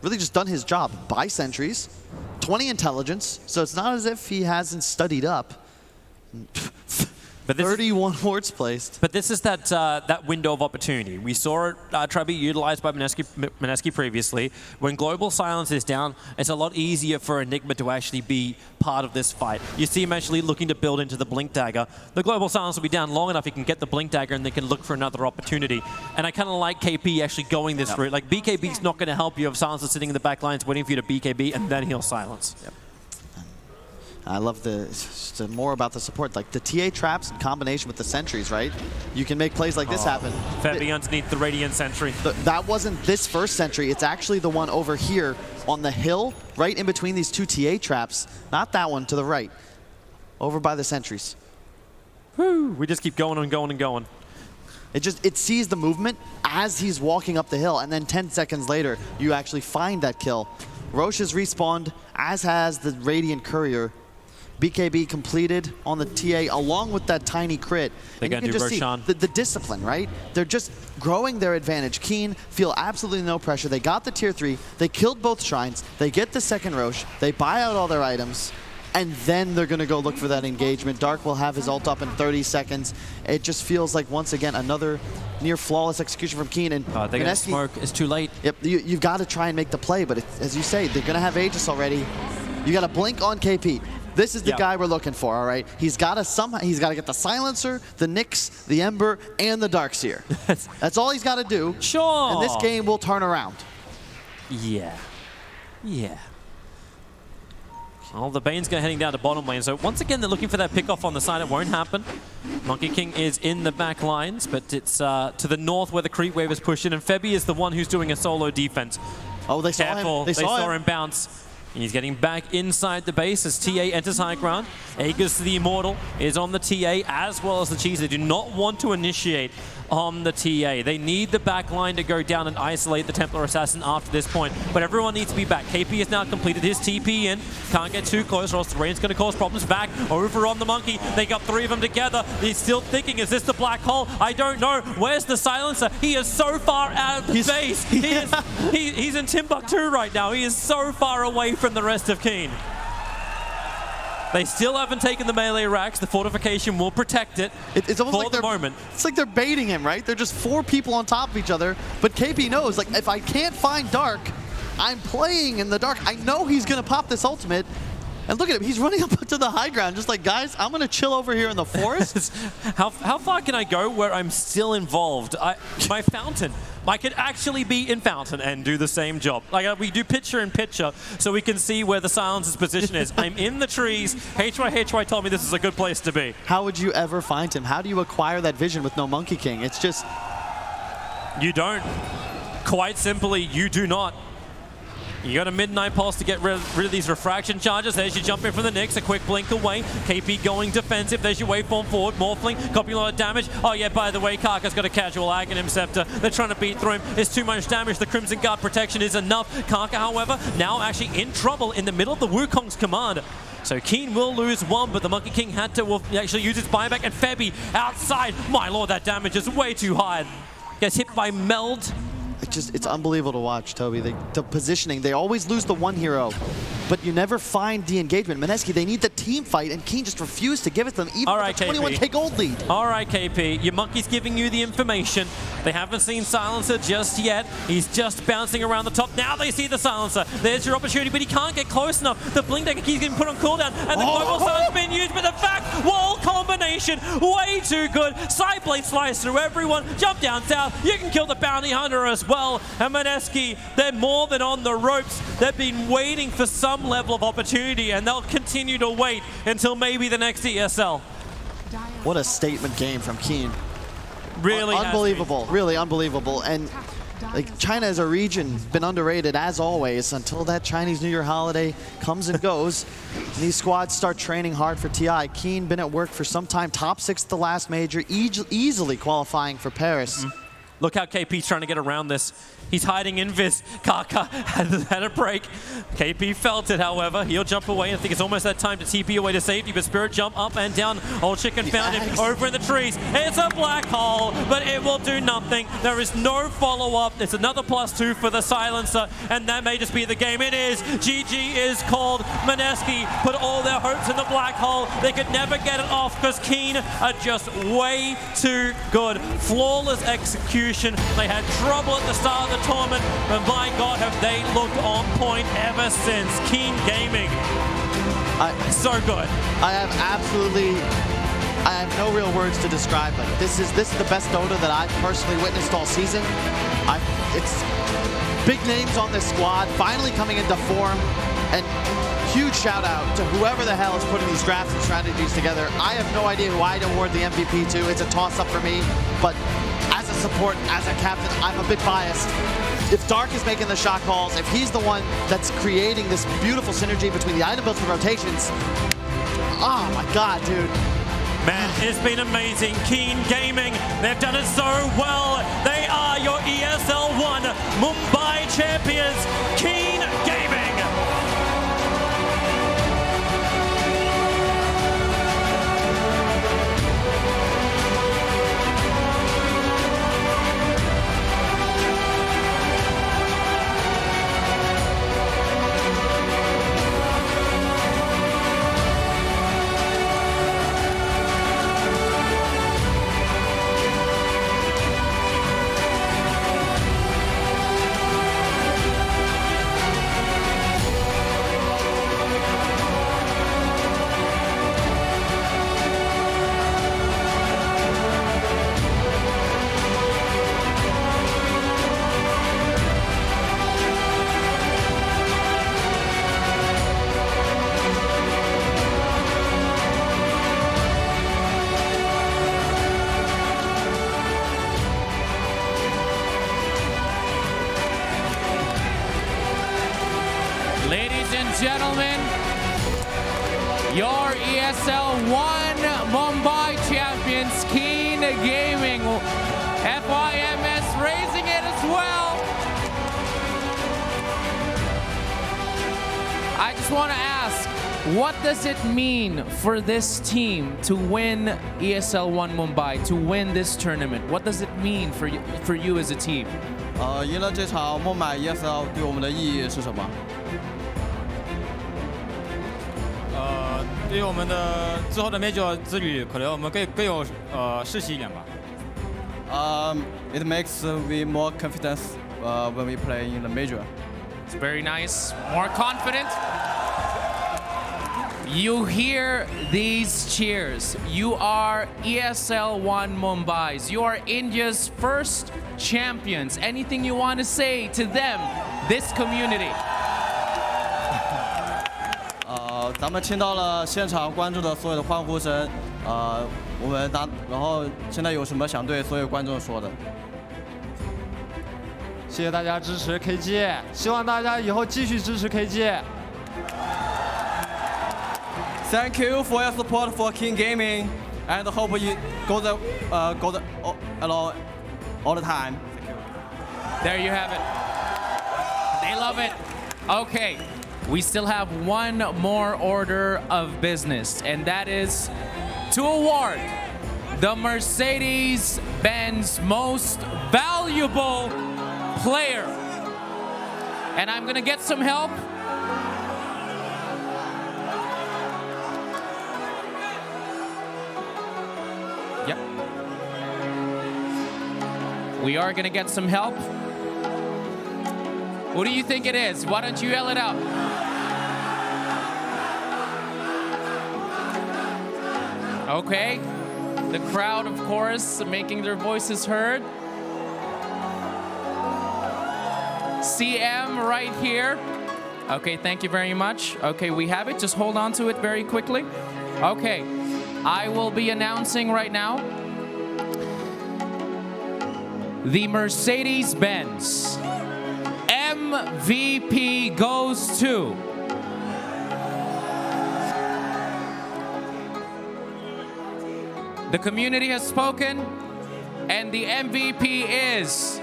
really just done his job. Buy sentries, 20 intelligence, so it's not as if he hasn't studied up. But 31 wards placed. But this is that window of opportunity. We saw it try to be utilized by Mineski previously. When Global Silence is down, it's a lot easier for Enigma to actually be part of this fight. You see him actually looking to build into the Blink Dagger. The Global Silence will be down long enough he can get the Blink Dagger and they can look for another opportunity. And I kind of like KP actually going this route. Like, BKB's not going to help you if Silence is sitting in the back lines waiting for you to BKB and then he'll silence. Yep. I love more about the support, like the TA traps in combination with the sentries, right? You can make plays like this happen. Febby underneath the Radiant Sentry. That wasn't this first sentry, it's actually the one over here on the hill, right in between these two TA traps. Not that one, to the right. Over by the sentries. Whew, we just keep going and going and going. It sees the movement as he's walking up the hill, and then 10 seconds later, you actually find that kill. Roche has respawned, as has the Radiant Courier. BKB completed on the TA along with that tiny crit. They're going to do Roshan. See the discipline, right? They're just growing their advantage. Keen feel absolutely no pressure. They got the tier 3. They killed both shrines. They get the second Roche. They buy out all their items. And then they're going to go look for that engagement. Dark will have his ult up in 30 seconds. It just feels like, once again, another near flawless execution from Keen. And they're going to smoke. It's too late. Yep, you've got to try and make the play. But as you say, they're going to have Aegis already. You got to blink on KP. This is the guy we're looking for, all right? He's got to get the Silencer, the Nyx, the Ember, and the Darkseer. That's all he's got to do. Sure. And this game will turn around. Yeah. Yeah. Well, the Bane's heading down to bottom lane. So once again, they're looking for that pickoff on the side. It won't happen. Monkey King is in the back lines, but it's to the north where the creep wave is pushing, and Febby is the one who's doing a solo defense. Oh, they saw him. They saw him bounce. He's getting back inside the base as TA enters high ground. Aegis the Immortal is on the TA as well as the Cheese. They do not want to initiate on the TA. They need the back line to go down and isolate the Templar Assassin after this point. But everyone needs to be back. KP has now completed his TP in. Can't get too close or else the rain's going to cause problems. Back over on the Monkey. They got 3 of them together. He's still thinking, is this the black hole? I don't know. Where's the Silencer? He is so far out of the base. He's in Timbuktu right now. He is so far away from the rest of Keen. They still haven't taken the melee racks. The fortification will protect it It's almost for like the moment. It's like they're baiting him, right? They're just 4 people on top of each other. But KP knows, like, if I can't find Dark, I'm playing in the dark. I know he's going to pop this ultimate. And look at him. He's running up to the high ground, just like, guys, I'm going to chill over here in the forest. How far can I go where I'm still involved? My fountain. I could actually be in fountain and do the same job. Like we do picture in picture so we can see where the silencer's position is. I'm in the trees. HY told me this is a good place to be. How would you ever find him? How do you acquire that vision with no Monkey King? It's just... You don't. Quite simply, you do not. You got a Midnight Pulse to get rid of these refraction charges. There's your jump in from the Nyx, a quick blink away. KP going defensive. There's your waveform forward. Morphling, copying a lot of damage. Oh yeah, by the way, Kaka's got a casual Aghanim Scepter. They're trying to beat through him. It's too much damage. The Crimson Guard protection is enough. Kaka, however, now actually in trouble in the middle of the Wukong's command. So Keen will lose one, but the Monkey King had to actually use his buyback. And Febby outside. My lord, that damage is way too high. Gets hit by Meld. It's unbelievable to watch, Toby. The positioning, they always lose the one hero, but you never find the engagement. Mineski, they need the team fight, and Keen just refused to give it to them, even with a 21k gold lead. All right, KP, your monkey's giving you the information. They haven't seen Silencer just yet. He's just bouncing around the top. Now they see the Silencer. There's your opportunity, but he can't get close enough. The Blink Decker key's getting put on cooldown, and the Global Sun's been used, but the back wall combination, way too good. Side blade slice through everyone. Jump down south. You can kill the Bounty Hunter as well. And Mineski, they're more than on the ropes. They've been waiting for some level of opportunity, and they'll continue to wait until maybe the next ESL. What a statement game from Keen. Really unbelievable, really unbelievable. And like, China as a region been underrated as always until that Chinese New Year holiday comes and goes. And these squads start training hard for TI. Keen been at work for some time, top 6 at the last major, easily qualifying for Paris. Look how KP's trying to get around this. He's hiding in Vis. Kaka had a break. KP felt it, however. He'll jump away. I think it's almost that time to TP away to safety, but Spirit jump up and down. Old Chicken found him over in the trees. It's a black hole, but it will do nothing. There is no follow-up. It's another +2 for the Silencer, and that may just be the game. It is. GG is called. Mineski put all their hopes in the black hole. They could never get it off because Keen are just way too good. Flawless execution. They had trouble at the start of the tournament, but my God, have they looked on point ever since. Keen Gaming, so good. I have no real words to describe it. This is the best Dota that I've personally witnessed all season. It's big names on this squad, finally coming into form, and huge shout out to whoever the hell is putting these drafts and strategies together. I have no idea who I'd award the MVP to. It's a toss-up for me, but as a support, as a captain, I'm a bit biased. If Dark is making the shot calls, if he's the one that's creating this beautiful synergy between the item builds and rotations, oh my God, dude. Man, it's been amazing. Keen Gaming, they've done it so well. They are your ESL One Mumbai champions, Keen Gaming. Gentlemen, your ESL One Mumbai champions, Keen Gaming, FYMS raising it as well. I just want to ask, what does it mean for this team to win ESL One Mumbai, to win this tournament? What does it mean for you as a team? 赢了这场孟买 ESL 对我们的意义是什么？对于我们的之后的 Major 之旅，可能我们更有士气一点吧。It makes me more confidence when we play in the major. It's very nice. More confident. You hear these cheers. You are ESL One Mumbai's. You are India's first champions. Anything you want to say to them, this community? 咱们听到了现场观众的所有的欢呼声，然后现在有什么想对所有观众说的？谢谢大家支持 KG， 希望大家以后继续支持 KG。Thank you for your support for King Gaming, and hope you go along all the time. There you have it. They love it. Okay, we still have one more order of business, and that is to award the Mercedes-Benz Most Valuable Player. And I'm gonna get some help. Yep. We are gonna get some help. Who do you think it is? Why don't you yell it out? Okay. The crowd, of course, making their voices heard. CM right here. Okay, thank you very much. Okay, we have it. Just hold on to it very quickly. Okay, I will be announcing right now the Mercedes-Benz MVP goes to the community has spoken, and the MVP is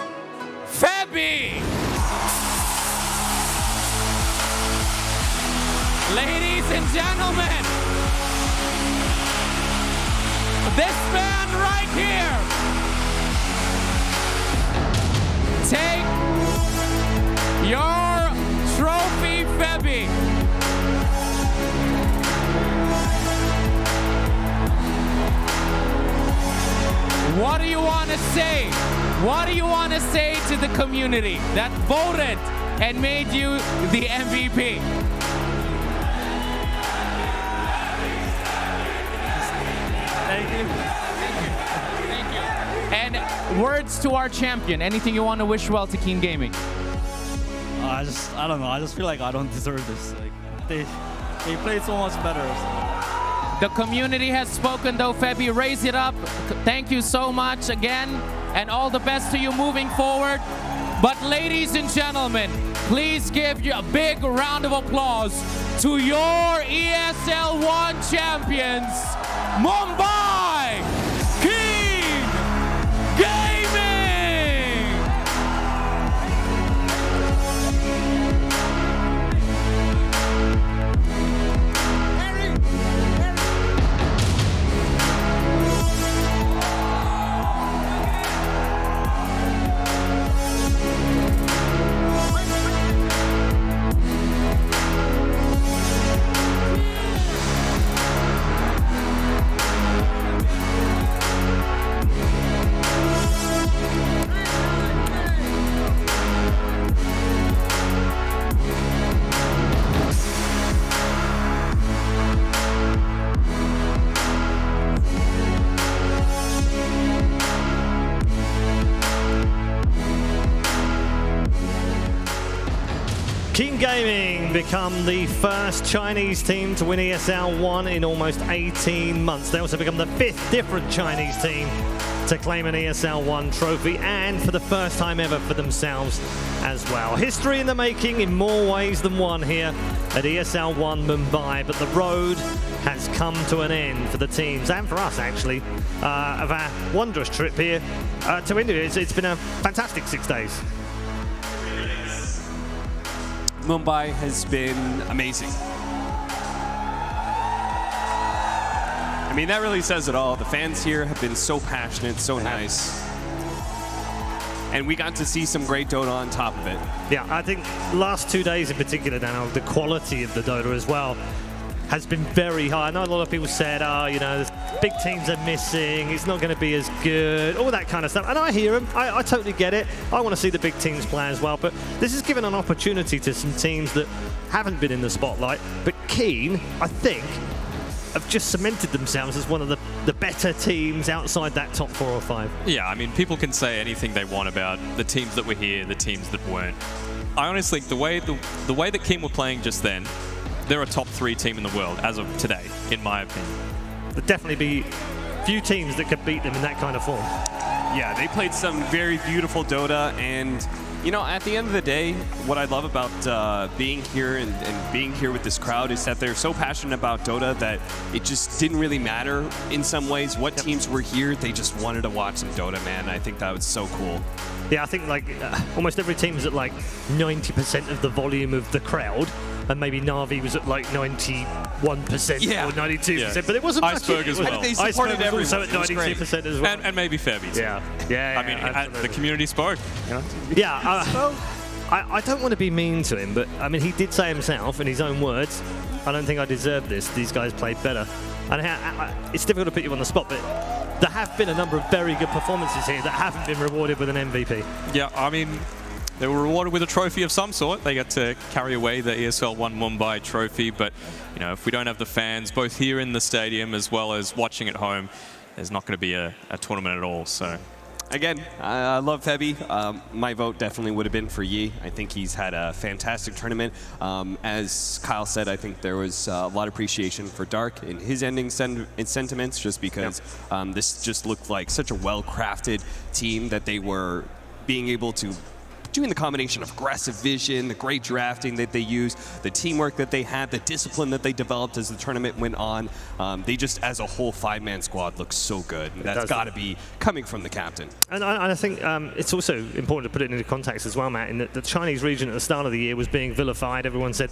Febby. Ladies and gentlemen, this man right here, take your trophy, Febby. What do you want to say? What do you want to say to the community that voted and made you the MVP? Thank you. Thank you. And words to our champion. Anything you want to wish well to Keen Gaming? I don't know. I just feel like I don't deserve this. Like they played so much better. The community has spoken though, Febby. Raise it up. Thank you so much again, and all the best to you moving forward. But ladies and gentlemen, please give you a big round of applause to your ESL One champions, Mumbai King Gaming! King Gaming become the first Chinese team to win ESL One in almost 18 months. They also become the 5th different Chinese team to claim an ESL One trophy, and for the first time ever for themselves as well. History in the making in more ways than one here at ESL One Mumbai, but the road has come to an end for the teams and for us actually of our wondrous trip here to India. It's been a fantastic 6 days. Mumbai has been amazing. I mean, that really says it all. The fans here have been so passionate, so nice. And we got to see some great Dota on top of it. Yeah, I think last 2 days in particular, Daniel, the quality of the Dota as well. has been very high. I know a lot of people said, oh, you know, big teams are missing, it's not going to be as good, all that kind of stuff. And I hear them, I totally get it. I want to see the big teams play as well, but this has given an opportunity to some teams that haven't been in the spotlight. But Keen, I think, have just cemented themselves as one of the better teams outside that top 4 or 5. Yeah, I mean, people can say anything they want about the teams that were here, the teams that weren't. I honestly think the way that Keen were playing just then, they're a top 3 team in the world as of today, in my opinion. There'd definitely be few teams that could beat them in that kind of form. Yeah, they played some very beautiful Dota, and you know, at the end of the day, what I love about being here and being here with this crowd is that they're so passionate about Dota that it just didn't really matter in some ways what teams were here. They just wanted to watch some Dota, man. I think that was so cool. Yeah, I think like almost every team was at like 90% of the volume of the crowd, and maybe Na'Vi was at like 91% or 92%, but it wasn't Iceberg as well. They supported Iceberg was also everyone. at 92% as well. And maybe Fairby too. Yeah. I mean, the community spoke. You know? Yeah, I don't want to be mean to him, but I mean, he did say himself in his own words, I don't think I deserve this. These guys played better. And it's difficult to put you on the spot, but there have been a number of very good performances here that haven't been rewarded with an MVP. Yeah, I mean, they were rewarded with a trophy of some sort. They got to carry away the ESL One Mumbai trophy, but you know, if we don't have the fans, both here in the stadium as well as watching at home, there's not going to be a tournament at all. So. Again, I love Febby. My vote definitely would have been for Yi. I think he's had a fantastic tournament. As Kyle said, I think there was a lot of appreciation for Dark in his ending sentiments, just because this just looked like such a well-crafted team that they were being able to doing the combination of aggressive vision, the great drafting that they used, the teamwork that they had, the discipline that they developed as the tournament went on. They just, as a whole 5-man squad, look so good. And that's got to be coming from the captain. And I think it's also important to put it into context as well, Matt, in that the Chinese region at the start of the year was being vilified. Everyone said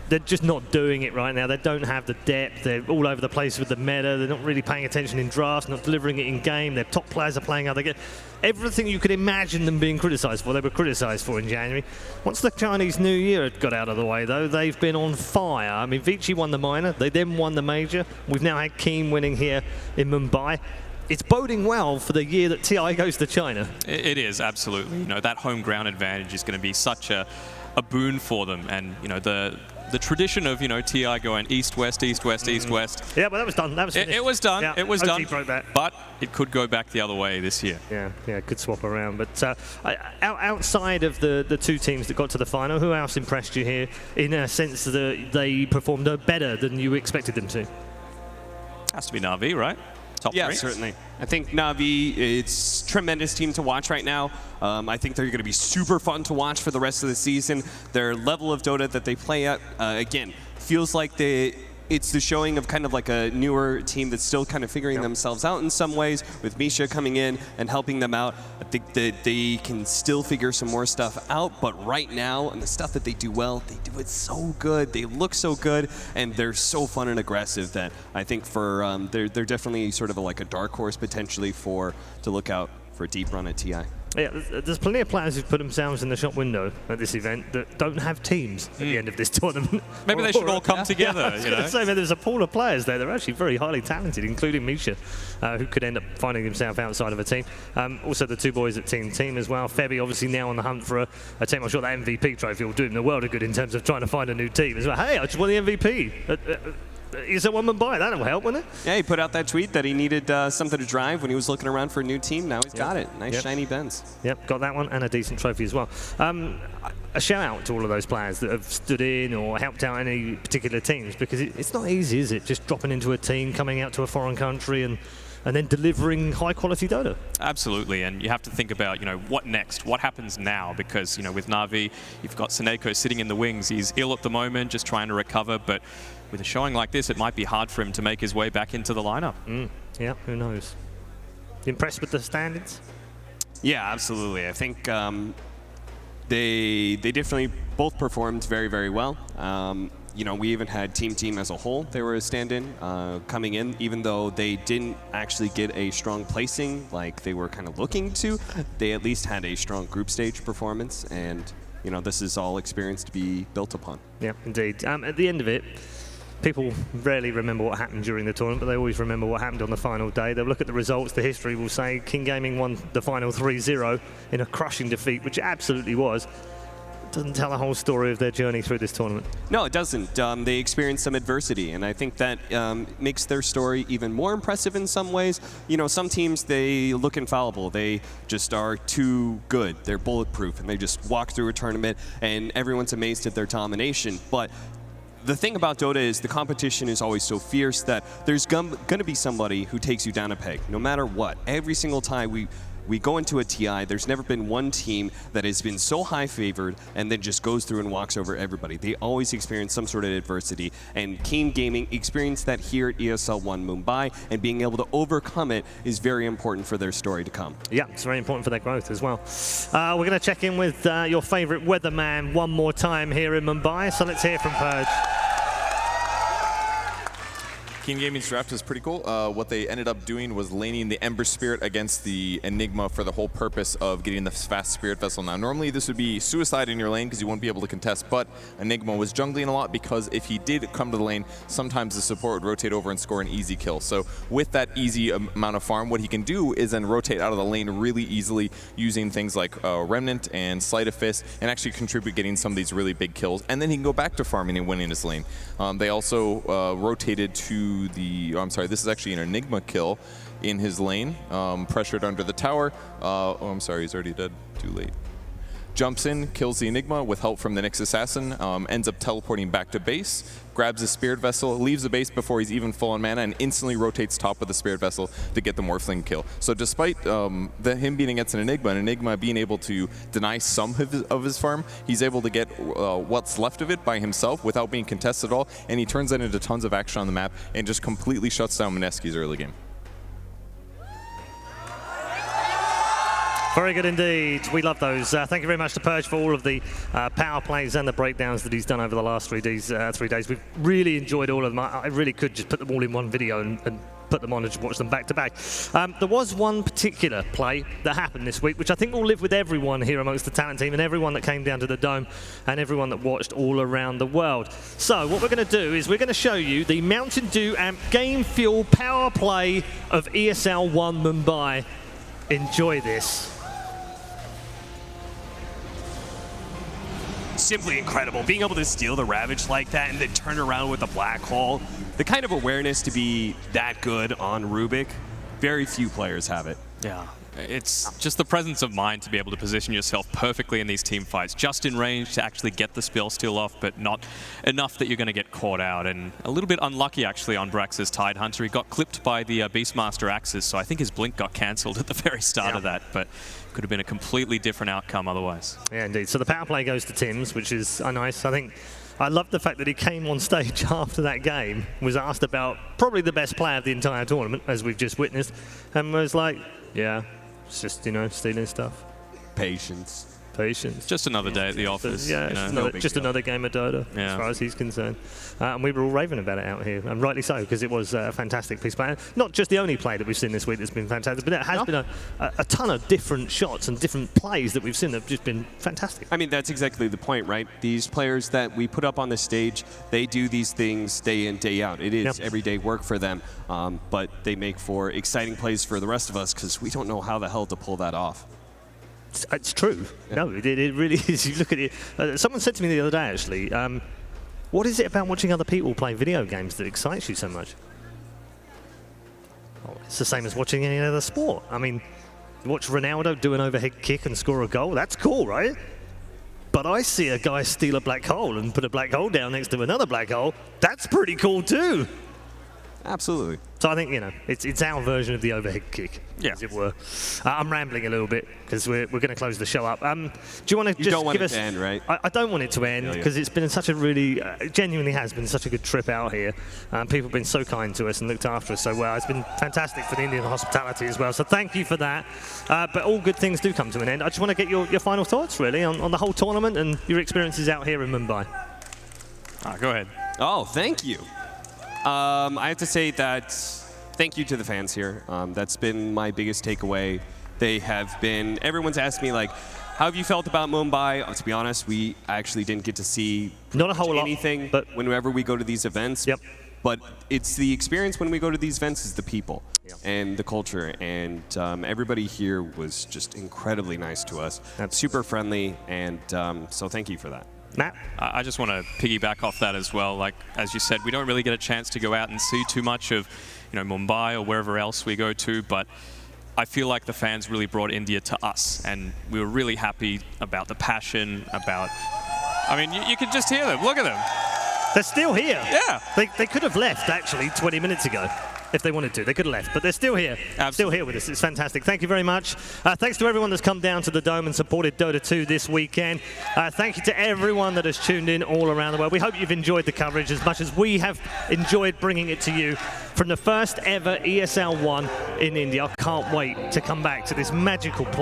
they're just not doing it right now. They don't have the depth. They're all over the place with the meta. They're not really paying attention in drafts, not delivering it in game. Their top players are playing other games. Everything you could imagine them being criticised for, they were criticised for in January. Once the Chinese New Year had got out of the way, though, they've been on fire. I mean, Vici won the minor. They then won the major. We've now had Keen winning here in Mumbai. It's boding well for the year that TI goes to China. It is, absolutely. You know, that home ground advantage is going to be such a boon for them. And, you know, the tradition of, you know, TI going east-west, east-west, east-west. Yeah, but that was done. That was finished. It was done. Yeah, it was done. broke that. But it could go back the other way this year. Yeah, could swap around. But outside of the two teams that got to the final, who else impressed you here in a sense that they performed better than you expected them to? Has to be Na'Vi, right? Top 3? Yeah, certainly. I think Na'Vi, it's a tremendous team to watch right now. I think they're going to be super fun to watch for the rest of the season. Their level of Dota that they play at, again, feels like it's the showing of kind of like a newer team that's still kind of figuring themselves out in some ways, with Misha coming in and helping them out. I think that they can still figure some more stuff out, but right now, and the stuff that they do well, they do it so good. They look so good, and they're so fun and aggressive that I think for they're definitely sort of like a dark horse potentially to look out for a deep run at TI. Yeah, there's plenty of players who've put themselves in the shop window at this event that don't have teams at the end of this tournament. Maybe they should all come together. I was going to say, there's a pool of players there. They're actually very highly talented, including Misha, who could end up finding himself outside of a team. Also, the two boys at Team as well. Febby obviously now on the hunt for a team. I'm sure that MVP trophy will do him the world of good in terms of trying to find a new team as well. Hey, I just won the MVP. ESL One Mumbai, that'll help, wouldn't it? Yeah, he put out that tweet that he needed something to drive when he was looking around for a new team. Now he's got it. Nice shiny Benz. Yep, got that one and a decent trophy as well. A shout out to all of those players that have stood in or helped out any particular teams, because it's not easy, is it? Just dropping into a team, coming out to a foreign country and then delivering high-quality Dota. Absolutely, and you have to think about, you know, what next? What happens now? Because, you know, with Na'Vi, you've got Seneko sitting in the wings. He's ill at the moment, just trying to recover, but with a showing like this, it might be hard for him to make his way back into the lineup. Yeah, who knows? Impressed with the standards? Yeah, absolutely. I think they definitely both performed very, very well. You know, we even had Team as a whole. They were a stand-in coming in, even though they didn't actually get a strong placing like they were kind of looking to. They at least had a strong group stage performance, and you know, this is all experience to be built upon. Yeah, indeed. At the end of it, people rarely remember what happened during the tournament, but they always remember what happened on the final day. They'll look at the results, the history will say King Gaming won the final 3-0 in a crushing defeat, which it absolutely was. Doesn't tell the whole story of their journey through this tournament. No, it doesn't. They experienced some adversity, and I think that makes their story even more impressive in some ways. You know, some teams, they look infallible. They just are too good. They're bulletproof, and they just walk through a tournament, and everyone's amazed at their domination. But the thing about Dota is the competition is always so fierce that there's going to be somebody who takes you down a peg, no matter what. Every single time we go into a TI, there's never been one team that has been so high favored and then just goes through and walks over everybody. They always experience some sort of adversity, and King Gaming experienced that here at ESL One Mumbai, and being able to overcome it is very important for their story to come. Yeah, it's very important for their growth as well. We're going to check in with your favorite weatherman one more time here in Mumbai, so let's hear from Purge. King Gaming's draft is pretty cool. What they ended up doing was laning the Ember Spirit against the Enigma for the whole purpose of getting the fast Spirit Vessel. Now, normally this would be suicide in your lane because you won't be able to contest, but Enigma was jungling a lot because if he did come to the lane, sometimes the support would rotate over and score an easy kill. So with that easy amount of farm, what he can do is then rotate out of the lane really easily using things like Remnant and Sleight of Fist, and actually contribute getting some of these really big kills. And then he can go back to farming and winning his lane. They also rotated to this is actually an Enigma kill in his lane, pressured under the tower. Oh, I'm sorry, he's already dead. Too late. Jumps in, kills the Enigma with help from the Nyx Assassin, ends up teleporting back to base, grabs the Spirit Vessel, leaves the base before he's even full on mana, and instantly rotates top of the Spirit Vessel to get the Morphling kill. So despite him being against an Enigma being able to deny some of his farm, he's able to get what's left of it by himself without being contested at all, and he turns that into tons of action on the map and just completely shuts down Mineski's early game. Very good indeed. We love those. Thank you very much to Purge for all of the power plays and the breakdowns that he's done over the last 3 days. We've really enjoyed all of them. I really could just put them all in one video and put them on and just watch them back to back. There was one particular play that happened this week, which I think will live with everyone here amongst the talent team and everyone that came down to the Dome and everyone that watched all around the world. So what we're going to do is we're going to show you the Mountain Dew Amp Game Fuel power play of ESL One Mumbai. Enjoy this. Simply incredible. Being able to steal the Ravage like that and then turn around with a black hole. The kind of awareness to be that good on Rubik, very few players have it. Yeah. It's just the presence of mind to be able to position yourself perfectly in these team fights, just in range to actually get the spell steal off, but not enough that you're going to get caught out. And a little bit unlucky, actually, on Brax's Tide Hunter. He got clipped by the Beastmaster axes, so I think his blink got cancelled at the very start of that, but could have been a completely different outcome otherwise. Yeah, indeed. So the power play goes to Tim's, which is nice. I love the fact that he came on stage after that game, was asked about probably the best player of the entire tournament, as we've just witnessed, and was like, yeah, it's just, stealing stuff. Patience. Just another day at the office. Yeah, just another game of Dota, as far as he's concerned. And we were all raving about it out here, and rightly so, because it was a fantastic piece of play. Not just the only play that we've seen this week that's been fantastic, but it has been a ton of different shots and different plays that we've seen that have just been fantastic. I mean, that's exactly the point, right? These players that we put up on the stage, they do these things day in, day out. It is everyday work for them, but they make for exciting plays for the rest of us because we don't know how the hell to pull that off. It's true. Yeah. No, it really is. You look at it. Someone said to me the other day, actually, what is it about watching other people play video games that excites you so much? Oh, it's the same as watching any other sport. I mean, you watch Ronaldo do an overhead kick and score a goal. That's cool, right? But I see a guy steal a black hole and put a black hole down next to another black hole. That's pretty cool, too. Absolutely. So I think, it's our version of the overhead kick, as it were. I'm rambling a little bit because we're going to close the show up. Do you want to just don't want give it us... to end, right? I don't want it to end because it's been such a really, genuinely has been such a good trip out here. People have been so kind to us and looked after us so well. It's been fantastic for the Indian hospitality as well. So thank you for that. But all good things do come to an end. I just want to get your final thoughts, really, on the whole tournament and your experiences out here in Mumbai. Go ahead. Oh, thank you. I have to say that thank you to the fans here. That's been my biggest takeaway. They have been, everyone's asked me, like, How have you felt about Mumbai? To be honest, we actually didn't get to see not a whole anything lot, but whenever we go to these events. Yep. But it's the experience when we go to these events is the people and the culture. And everybody here was just incredibly nice to us. Super friendly. And so thank you for that. Matt? I just want to piggyback off that as well. Like, as you said, we don't really get a chance to go out and see too much of, Mumbai or wherever else we go to, but I feel like the fans really brought India to us, and we were really happy about the passion, about... I mean, you can just hear them. Look at them. They're still here. Yeah. They could have left, actually, 20 minutes ago. If they wanted to, they could have left, but they're still here. Absolutely. Still here with us. It's fantastic. Thank you very much. Thanks to everyone that's come down to the Dome and supported Dota 2 this weekend. Thank you to everyone that has tuned in all around the world. We hope you've enjoyed the coverage as much as we have enjoyed bringing it to you from the first ever ESL One in India. I can't wait to come back to this magical place.